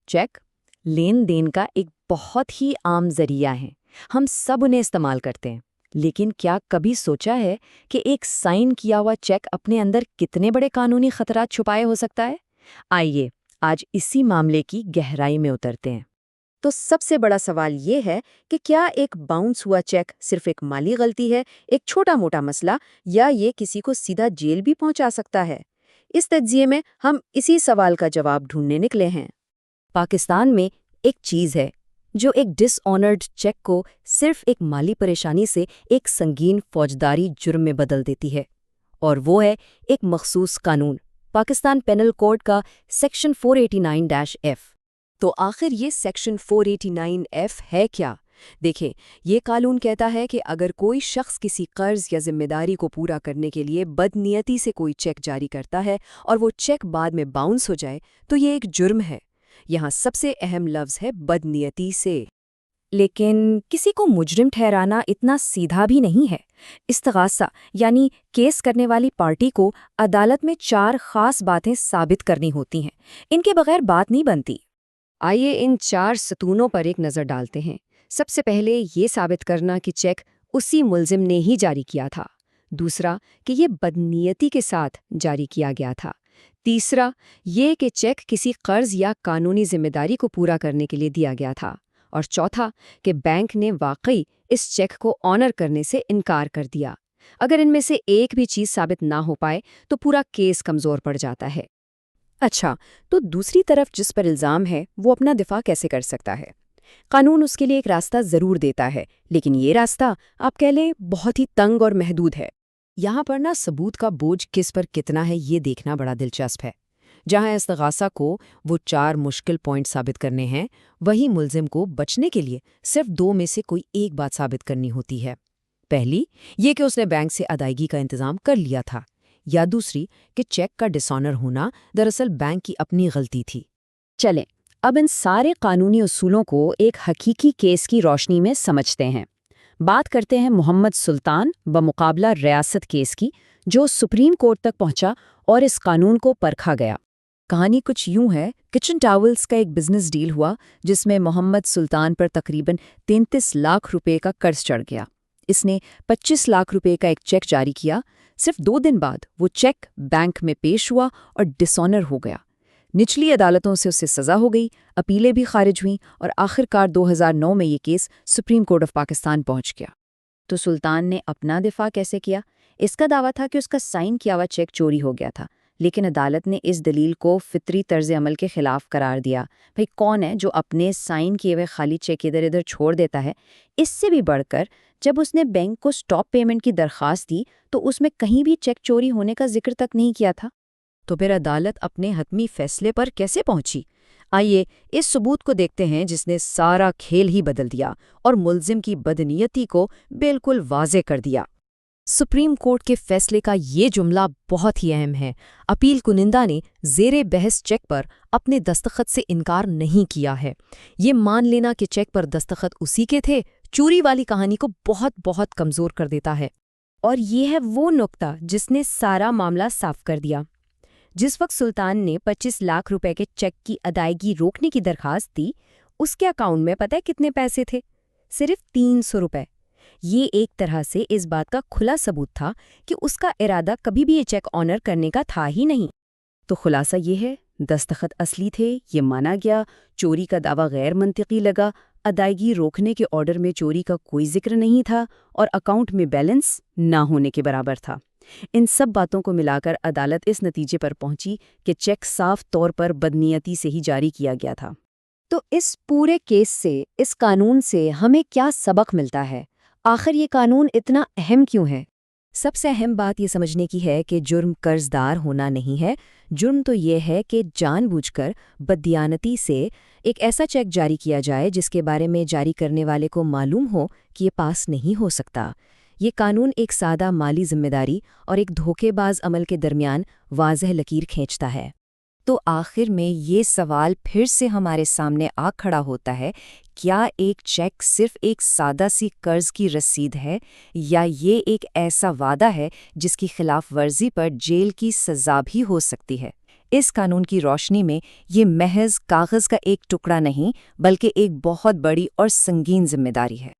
Check لین دین کا ایک بہت ہی عام ذریعہ ہے، ہم سب انہیں استعمال کرتے ہیں، لیکن کیا کبھی سوچا ہے کہ ایک سائن کیا ہوا چیک اپنے اندر کتنے بڑے قانونی خطرات چھپائے ہو سکتا ہے؟ آئیے آج اسی معاملے کی گہرائی میں اترتے ہیں۔ تو سب سے بڑا سوال یہ ہے کہ کیا ایک باؤنس ہوا چیک صرف ایک مالی غلطی ہے، ایک چھوٹا موٹا مسئلہ، یا یہ کسی کو سیدھا جیل بھی پہنچا سکتا ہے؟ اس تجزیے میں ہم اسی سوال کا جواب ڈھونڈنے نکلے ہیں۔ پاکستان میں ایک چیز ہے جو ایک ڈس آنرڈ چیک کو صرف ایک مالی پریشانی سے ایک سنگین فوجداری جرم میں بدل دیتی ہے، اور وہ ہے ایک مخصوص قانون، پاکستان پینل کوڈ کا سیکشن 489-F۔ تو آخر یہ سیکشن 489F ہے کیا؟ دیکھیں، یہ قانون کہتا ہے کہ اگر کوئی شخص کسی قرض یا ذمہ داری کو پورا کرنے کے لیے بدنیتی سے کوئی چیک جاری کرتا ہے اور وہ چیک بعد میں باؤنس ہو جائے تو یہ ایک جرم ہے۔ یہاں سب سے اہم لفظ ہے بدنیتی سے۔ لیکن کسی کو مجرم ٹھہرانا اتنا سیدھا بھی نہیں ہے۔ استغاثہ یعنی کیس کرنے والی پارٹی کو عدالت میں 4 خاص باتیں ثابت کرنی ہوتی ہیں، ان کے بغیر بات نہیں بنتی۔ آئیے ان 4 ستونوں پر ایک نظر ڈالتے ہیں۔ سب سے پہلے یہ ثابت کرنا کہ چیک اسی ملزم نے ہی جاری کیا تھا۔ دوسرا کہ یہ بدنیتی کے ساتھ جاری کیا گیا تھا۔ تیسرا یہ کہ چیک کسی قرض یا قانونی ذمہ داری کو پورا کرنے کے لیے دیا گیا تھا۔ اور چوتھا کہ بینک نے واقعی اس چیک کو آنر کرنے سے انکار کر دیا۔ اگر ان میں سے ایک بھی چیز ثابت نہ ہو پائے تو پورا کیس کمزور پڑ جاتا ہے۔ اچھا، تو دوسری طرف جس پر الزام ہے وہ اپنا دفاع کیسے کر سکتا ہے؟ قانون اس کے لیے ایک راستہ ضرور دیتا ہے، لیکن یہ راستہ آپ کہہ لیں بہت ہی تنگ اور محدود ہے۔ یہاں پر ثبوت کا بوجھ کس پر کتنا ہے یہ دیکھنا بڑا دلچسپ ہے۔ جہاں استغاثہ کو وہ 4 مشکل پوائنٹ ثابت کرنے ہیں، وہی ملزم کو بچنے کے لیے صرف 2 میں سے کوئی ایک بات ثابت کرنی ہوتی ہے۔ پہلی یہ کہ اس نے بینک سے ادائیگی کا انتظام کر لیا تھا، یا دوسری کہ چیک کا ڈس آنر ہونا دراصل بینک کی اپنی غلطی تھی۔ چلیں اب ان سارے قانونی اصولوں کو ایک حقیقی کیس کی روشنی میں سمجھتے ہیں۔ بات کرتے ہیں محمد سلطان بمقابلہ ریاست کیس کی، جو سپریم کورٹ تک پہنچا اور اس قانون کو پرکھا گیا۔ کہانی کچھ یوں ہے، کچن ٹاولز کا ایک بزنس ڈیل ہوا جس میں محمد سلطان پر تقریباً 33 لاکھ روپے کا قرض چڑھ گیا۔ اس نے 25 لاکھ روپے کا ایک چیک جاری کیا۔ صرف 2 دن بعد وہ چیک بینک میں پیش ہوا اور ڈس آنر ہو گیا۔ نچلی عدالتوں سے اسے سزا ہو گئی، اپیلیں بھی خارج ہوئیں، اور آخرکار 2009 میں یہ case supreme court of Pakistan پہنچ گیا۔ تو سلطان نے اپنا دفاع کیسے کیا؟ اس کا دعویٰ تھا کہ اس کا سائن کیا ہوا چیک چوری ہو گیا تھا، لیکن عدالت نے اس دلیل کو فطری طرز عمل کے خلاف قرار دیا۔ بھئی کون ہے جو اپنے سائن کیے ہوئے خالی چیک ادھر ادھر چھوڑ دیتا ہے؟ اس سے بھی بڑھ کر جب اس نے بینک کو سٹاپ پیمنٹ کی درخواست دی تو اس میں کہیں بھی چیک چوری ہونے کا ذکر تک نہیں کیا تھا۔ تو پھر عدالت اپنے حتمی فیصلے پر کیسے پہنچی؟ آئیے اس ثبوت کو دیکھتے ہیں جس نے سارا کھیل ہی بدل دیا اور ملزم کی بدنیتی کو بالکل واضح کر دیا۔ سپریم کورٹ کے فیصلے کا یہ جملہ بہت ہی اہم ہے۔ اپیل کنندہ نے زیر بحث چیک پر اپنے دستخط سے انکار نہیں کیا ہے۔ یہ مان لینا کہ چیک پر دستخط اسی کے تھے، چوری والی کہانی کو بہت کمزور کر دیتا ہے۔ اور یہ ہے وہ نقطہ جس نے سارا معاملہ صاف کر دیا۔ جس وقت سلطان نے 25 لاکھ روپے کے چیک کی ادائیگی روکنے کی درخواست دی، اس کے اکاؤنٹ میں پتہ ہے کتنے پیسے تھے؟ صرف 300 روپے۔ یہ ایک طرح سے اس بات کا کھلا ثبوت تھا کہ اس کا ارادہ کبھی بھی یہ چیک آنر کرنے کا تھا ہی نہیں۔ تو خلاصہ یہ ہے، دستخط اصلی تھے، یہ مانا گیا، چوری کا دعویٰ غیر منطقی لگا، ادائیگی روکنے کے آرڈر میں چوری کا کوئی ذکر نہیں تھا، اور اکاؤنٹ میں بیلنس نہ ہونے کے برابر تھا۔ ان سب باتوں کو ملا کر عدالت اس نتیجے پر پہنچی کہ چیک صاف طور پر بدنیتی سے ہی جاری کیا گیا تھا۔ تو اس پورے کیس سے، اس قانون سے ہمیں کیا سبق ملتا ہے؟ آخر یہ قانون اتنا اہم کیوں ہے؟ سب سے اہم بات یہ سمجھنے کی ہے کہ جرم قرض دار ہونا نہیں ہے، جرم تو یہ ہے کہ جان بوجھ کر بددیانتی سے ایک ایسا چیک جاری کیا جائے جس کے بارے میں جاری کرنے والے کو معلوم ہو کہ یہ پاس نہیں ہو سکتا۔ یہ قانون ایک سادہ مالی ذمہ داری اور ایک دھوکے باز عمل کے درمیان واضح لکیر کھینچتا ہے۔ تو آخر میں یہ سوال پھر سے ہمارے سامنے آ کھڑا ہوتا ہے، کیا ایک چیک صرف ایک سادہ سی قرض کی رسید ہے، یا یہ ایک ایسا وعدہ ہے جس کی خلاف ورزی پر جیل کی سزا بھی ہو سکتی ہے؟ اس قانون کی روشنی میں یہ محض کاغذ کا ایک ٹکڑا نہیں بلکہ ایک بہت بڑی اور سنگین ذمہ داری ہے۔